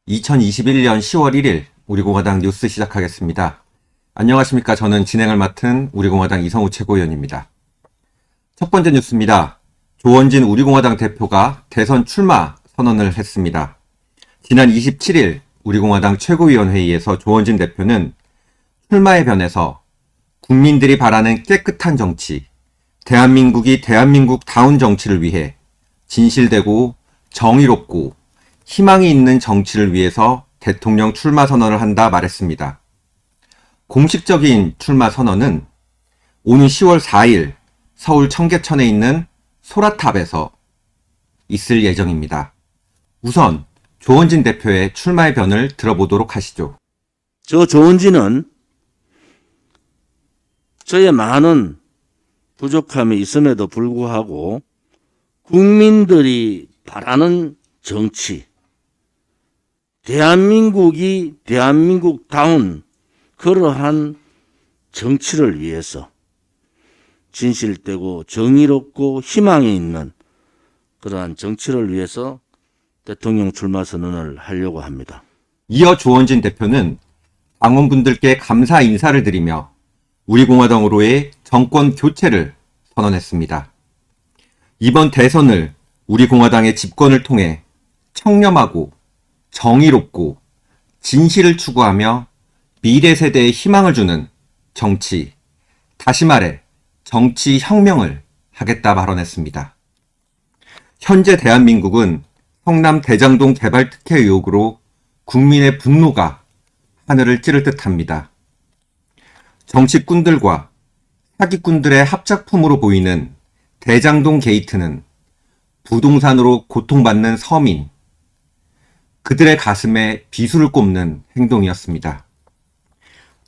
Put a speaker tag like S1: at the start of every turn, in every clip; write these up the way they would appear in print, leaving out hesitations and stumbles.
S1: 2021년 10월 1일 우리공화당 뉴스 시작하겠습니다. 안녕하십니까. 저는 진행을 맡은 우리공화당 이성우 최고위원입니다. 첫 번째 뉴스입니다. 조원진 우리공화당 대표가 대선 출마 선언을 했습니다. 지난 27일 우리공화당 최고위원회의에서 조원진 대표는 출마에 변해서 국민들이 바라는 깨끗한 정치, 대한민국이 대한민국다운 정치를 위해 진실되고 정의롭고 희망이 있는 정치를 위해서 대통령 출마 선언을 한다 말했습니다. 공식적인 출마 선언은 오는 10월 4일 서울 청계천에 있는 소라탑에서 있을 예정입니다. 우선 조원진 대표의 출마의 변을 들어보도록 하시죠.
S2: 저 조원진은 저의 많은 부족함이 있음에도 불구하고 국민들이 바라는 정치, 대한민국이 대한민국다운 그러한 정치를 위해서 진실되고 정의롭고 희망이 있는 그러한 정치를 위해서 대통령 출마 선언을 하려고 합니다.
S1: 이어 조원진 대표는 당원분들께 감사 인사를 드리며 우리공화당으로의 정권 교체를 선언했습니다. 이번 대선을 우리공화당의 집권을 통해 청렴하고 정의롭고 진실을 추구하며 미래 세대에 희망을 주는 정치, 다시 말해 정치 혁명을 하겠다 발언했습니다. 현재 대한민국은 성남 대장동 개발 특혜 의혹으로 국민의 분노가 하늘을 찌를 듯합니다. 정치꾼들과 사기꾼들의 합작품으로 보이는 대장동 게이트는 부동산으로 고통받는 서민, 그들의 가슴에 비수를 꼽는 행동이었습니다.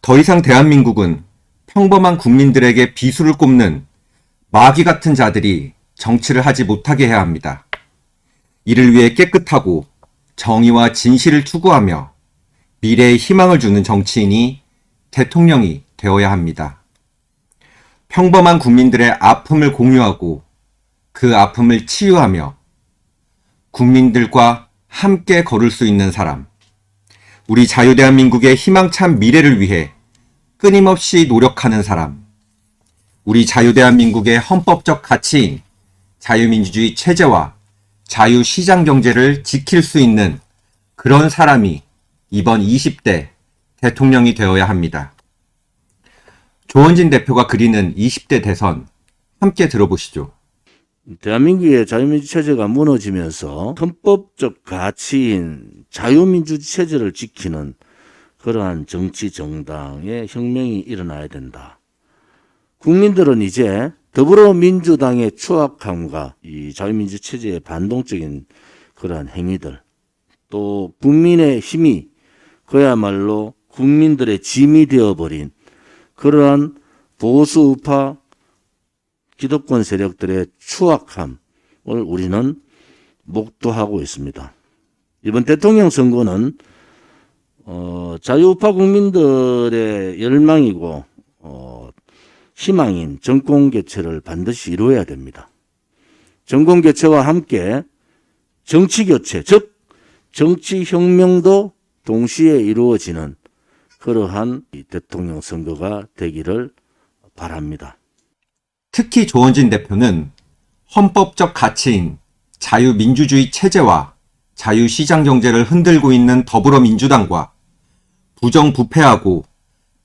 S1: 더 이상 대한민국은 평범한 국민들에게 비수를 꼽는 마귀 같은 자들이 정치를 하지 못하게 해야 합니다. 이를 위해 깨끗하고 정의와 진실을 추구하며 미래에 희망을 주는 정치인이 대통령이 되어야 합니다. 평범한 국민들의 아픔을 공유하고 그 아픔을 치유하며 국민들과 함께 걸을 수 있는 사람, 우리 자유대한민국의 희망찬 미래를 위해 끊임없이 노력하는 사람, 우리 자유대한민국의 헌법적 가치인 자유민주주의 체제와 자유시장경제를 지킬 수 있는 그런 사람이 이번 20대 대통령이 되어야 합니다. 조원진 대표가 그리는 20대 대선 함께 들어보시죠.
S2: 대한민국의 자유민주 체제가 무너지면서 헌법적 가치인 자유민주 체제를 지키는 그러한 정치 정당의 혁명이 일어나야 된다. 국민들은 이제 더불어민주당의 추악함과 이 자유민주 체제의 반동적인 그러한 행위들, 또 국민의 힘이 그야말로 국민들의 짐이 되어버린 그러한 보수 우파 기득권 세력들의 추악함을 우리는 목도하고 있습니다. 이번 대통령 선거는 자유우파 국민들의 열망이고 희망인 정권 교체를 반드시 이루어야 됩니다. 정권 교체와 함께 정치 교체, 즉 정치 혁명도 동시에 이루어지는 그러한 대통령 선거가 되기를 바랍니다.
S1: 특히 조원진 대표는 헌법적 가치인 자유민주주의 체제와 자유시장경제를 흔들고 있는 더불어민주당과 부정부패하고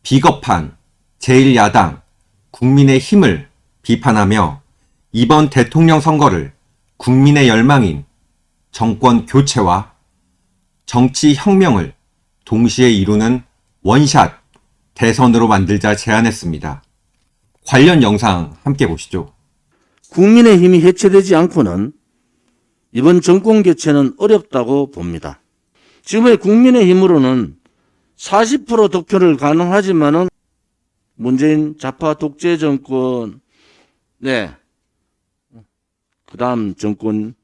S1: 비겁한 제1야당 국민의힘을 비판하며 이번 대통령 선거를 국민의 열망인 정권 교체와 정치 혁명을 동시에 이루는 원샷 대선으로 만들자 제안했습니다. 관련 영상 함께 보시죠.
S2: 국민의힘이 해체되지 않고는 이번 정권 교체는 어렵다고 봅니다. 지금의 국민의힘으로는 40% 득표를 가능하지만은 문재인 좌파 독재 정권, 그 다음 정권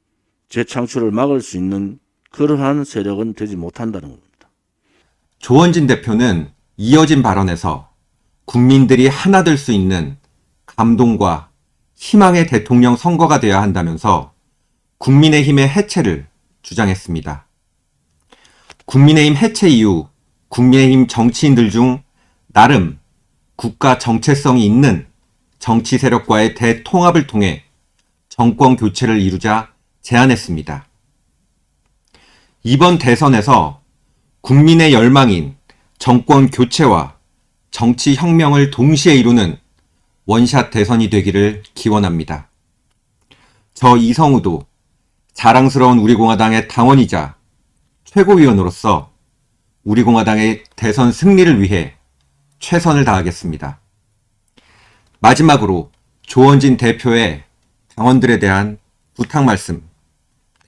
S2: 재창출을 막을 수 있는 그러한 세력은 되지 못한다는 겁니다.
S1: 조원진 대표는 이어진 발언에서 국민들이 하나 될 수 있는 감동과 희망의 대통령 선거가 되어야 한다면서 국민의힘의 해체를 주장했습니다. 국민의힘 해체 이후 국민의힘 정치인들 중 나름 국가 정체성이 있는 정치 세력과의 대통합을 통해 정권 교체를 이루자 제안했습니다. 이번 대선에서 국민의 열망인 정권 교체와 정치 혁명을 동시에 이루는 원샷 대선이 되기를 기원합니다. 저 이성우도 자랑스러운 우리공화당의 당원이자 최고위원으로서 우리공화당의 대선 승리를 위해 최선을 다하겠습니다. 마지막으로 조원진 대표의 당원들에 대한 부탁 말씀,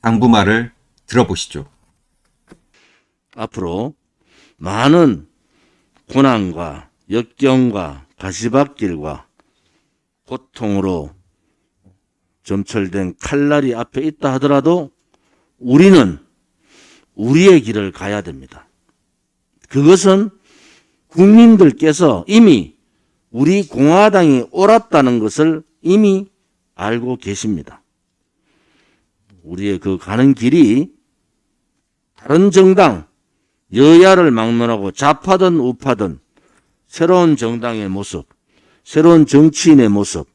S1: 당부말을 들어보시죠.
S2: 앞으로 많은 고난과 역경과 가시밭길과 고통으로 점철된 칼날이 앞에 있다 하더라도 우리는 우리의 길을 가야 됩니다. 그것은 국민들께서 이미 우리 공화당이 옳았다는 것을 이미 알고 계십니다. 우리의 그 가는 길이 다른 정당, 여야를 막론하고 좌파든 우파든 새로운 정당의 모습, 새로운 정치인의 모습,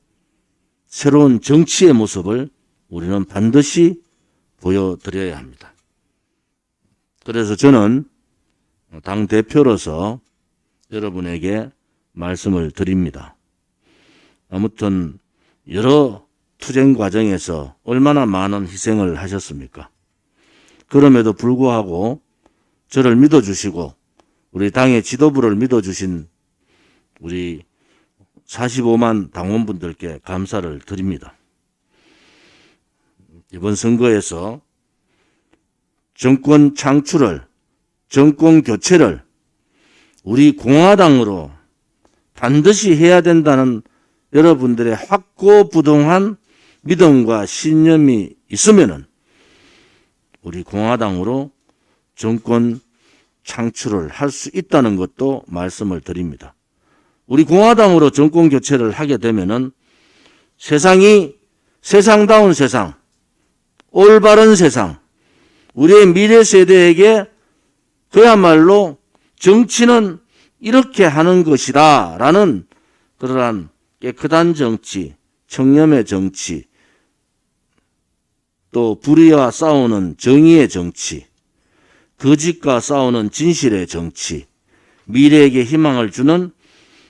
S2: 새로운 정치의 모습을 우리는 반드시 보여드려야 합니다. 그래서 저는 당대표로서 여러분에게 말씀을 드립니다. 아무튼 여러 투쟁 과정에서 얼마나 많은 희생을 하셨습니까? 그럼에도 불구하고 저를 믿어주시고 우리 당의 지도부를 믿어주신 우리 45만 당원분들께 감사를 드립니다. 이번 선거에서 정권 창출을, 정권 교체를 우리 공화당으로 반드시 해야 된다는 여러분들의 확고부동한 믿음과 신념이 있으면은 우리 공화당으로 정권 창출을 할 수 있다는 것도 말씀을 드립니다. 우리 공화당으로 정권 교체를 하게 되면은 세상이 세상다운 세상, 올바른 세상, 우리의 미래 세대에게 그야말로 정치는 이렇게 하는 것이다 라는 그러한 깨끗한 정치, 청렴의 정치, 또 불의와 싸우는 정의의 정치, 거짓과 싸우는 진실의 정치, 미래에게 희망을 주는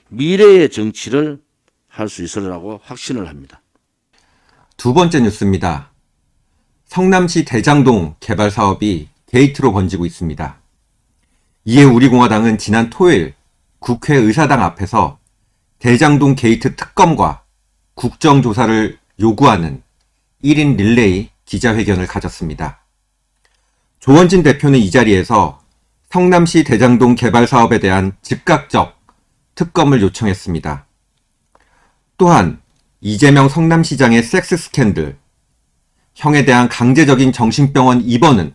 S2: 미래의 정치를 할 수 있으리라고 확신을 합니다.
S1: 두 번째 뉴스입니다. 성남시 대장동 개발 사업이 게이트로 번지고 있습니다. 이에 우리공화당은 지난 토요일 국회 의사당 앞에서 대장동 게이트 특검과 국정조사를 요구하는 1인 릴레이 기자회견을 가졌습니다. 조원진 대표는 이 자리에서 성남시 대장동 개발 사업에 대한 즉각적 특검을 요청했습니다. 또한 이재명 성남시장의 섹스 스캔들, 형에 대한 강제적인 정신병원 입원은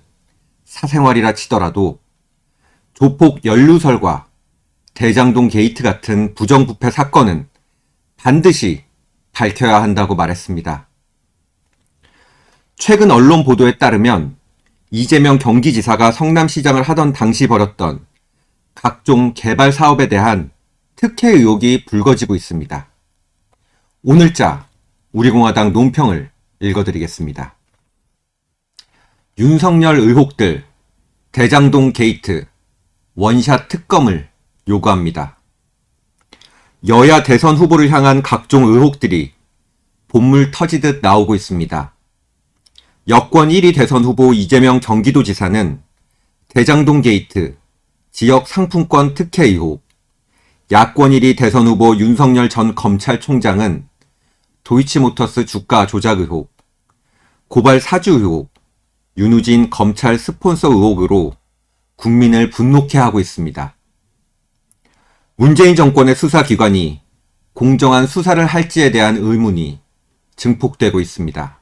S1: 사생활이라 치더라도 조폭 연루설과 대장동 게이트 같은 부정부패 사건은 반드시 밝혀야 한다고 말했습니다. 최근 언론 보도에 따르면 이재명 경기지사가 성남시장을 하던 당시 벌였던 각종 개발 사업에 대한 특혜 의혹이 불거지고 있습니다. 오늘자 우리공화당 논평을 읽어드리겠습니다. 윤석열 의혹들, 대장동 게이트, 원샷 특검을 요구합니다. 여야 대선 후보를 향한 각종 의혹들이 본물 터지듯 나오고 있습니다. 여권 1위 대선 후보 이재명 경기도지사는 대장동 게이트, 지역 상품권 특혜 의혹, 야권 1위 대선 후보 윤석열 전 검찰총장은 도이치모터스 주가 조작 의혹, 고발 사주 의혹, 윤우진 검찰 스폰서 의혹으로 국민을 분노케 하고 있습니다. 문재인 정권의 수사기관이 공정한 수사를 할지에 대한 의문이 증폭되고 있습니다.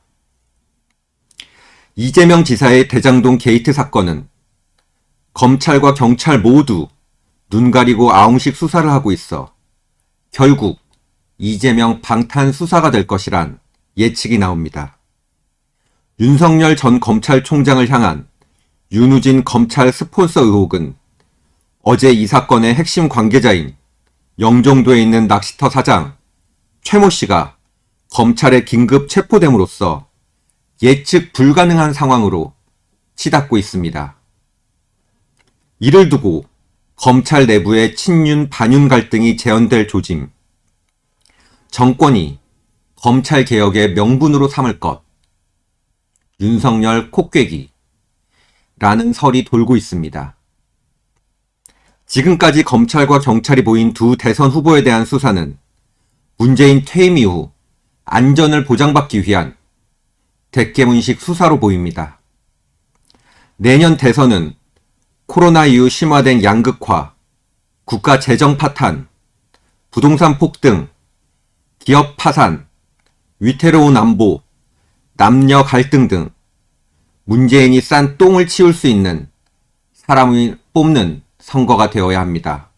S1: 이재명 지사의 대장동 게이트 사건은 검찰과 경찰 모두 눈 가리고 아웅식 수사를 하고 있어 결국 이재명 방탄 수사가 될 것이란 예측이 나옵니다. 윤석열 전 검찰총장을 향한 윤우진 검찰 스폰서 의혹은 어제 이 사건의 핵심 관계자인 영종도에 있는 낚시터 사장 최모 씨가 검찰에 긴급 체포됨으로써 예측 불가능한 상황으로 치닫고 있습니다. 이를 두고 검찰 내부의 친윤 반윤 갈등이 재현될 조짐, 정권이 검찰 개혁의 명분으로 삼을 것, 윤석열 콧꿰기 라는 설이 돌고 있습니다. 지금까지 검찰과 경찰이 보인 두 대선 후보에 대한 수사는 문재인 퇴임 이후 안전을 보장받기 위한 대깨문식 수사로 보입니다. 내년 대선은 코로나 이후 심화된 양극화, 국가 재정 파탄, 부동산 폭등, 기업 파산, 위태로운 안보, 남녀 갈등 등 문재인이 싼 똥을 치울 수 있는 사람을 뽑는 선거가 되어야 합니다.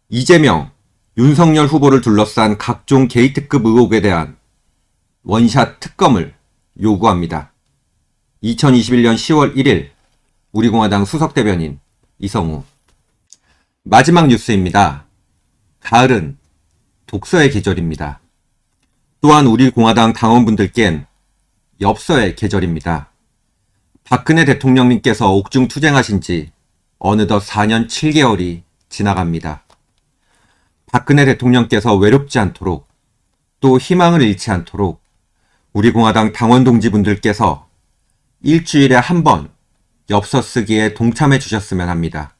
S1: 이재명, 윤석열 후보를 둘러싼 각종 게이트급 의혹에 대한 원샷 특검을 요구합니다. 2021년 10월 1일 우리공화당 수석대변인 이성우. 마지막 뉴스입니다. 가을은 독서의 계절입니다. 또한 우리공화당 당원분들께는 엽서의 계절입니다. 박근혜 대통령님께서 옥중 투쟁하신 지 어느덧 4년 7개월이 지나갑니다. 박근혜 대통령께서 외롭지 않도록 또 희망을 잃지 않도록 우리공화당 당원 동지분들께서 일주일에 한 번 엽서 쓰기에 동참해 주셨으면 합니다.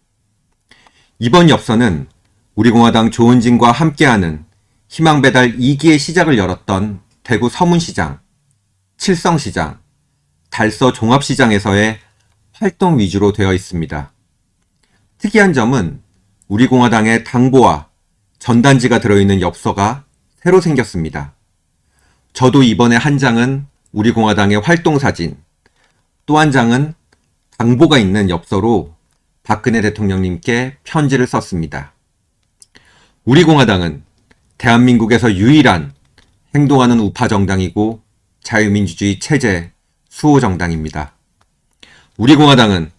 S1: 이번 엽서는 우리공화당 조은진과 함께하는 희망배달 2기의 시작을 열었던 대구 서문시장, 칠성시장, 달서 종합시장에서의 활동 위주로 되어 있습니다. 특이한 점은 우리공화당의 당보와 전단지가 들어있는 엽서가 새로 생겼습니다. 저도 이번에 한 장은 우리공화당의 활동사진, 또 한 장은 당보가 있는 엽서로 박근혜 대통령님께 편지를 썼습니다. 우리공화당은 대한민국에서 유일한 행동하는 우파정당이고 자유민주주의 체제 수호정당입니다. 우리공화당은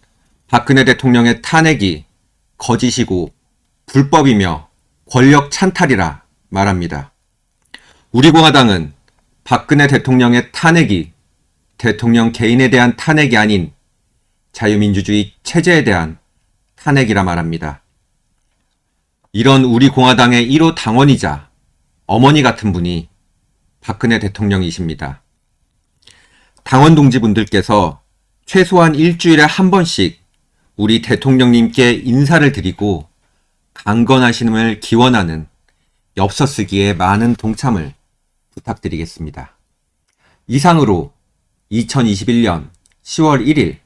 S1: 박근혜 대통령의 탄핵이 거짓이고 불법이며 권력 찬탈이라 말합니다. 우리공화당은 박근혜 대통령의 탄핵이 대통령 개인에 대한 탄핵이 아닌 자유민주주의 체제에 대한 탄핵이라 말합니다. 이런 우리공화당의 1호 당원이자 어머니 같은 분이 박근혜 대통령이십니다. 당원 동지분들께서 최소한 일주일에 한 번씩 우리 대통령님께 인사를 드리고 강건하심을 기원하는 엽서 쓰기에 많은 동참을 부탁드리겠습니다. 이상으로 2021년 10월 1일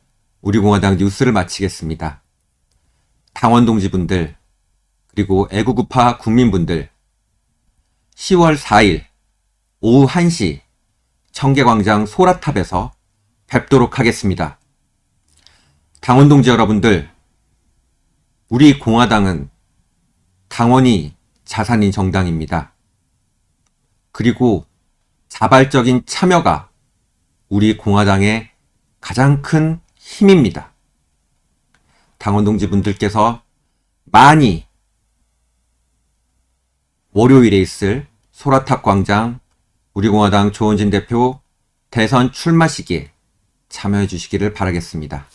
S1: 우리공화당 뉴스를 마치겠습니다. 당원 동지분들 그리고 애국우파 국민분들 10월 4일 오후 1시 청계광장 소라탑에서 뵙도록 하겠습니다. 당원 동지 여러분들, 우리 공화당은 당원이 자산인 정당입니다. 그리고 자발적인 참여가 우리 공화당의 가장 큰 힘입니다. 당원 동지분들께서 많이 월요일에 있을 소라탑 광장 우리공화당 조은진 대표 대선 출마 시기에 참여해 주시기를 바라겠습니다.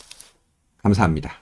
S1: 감사합니다.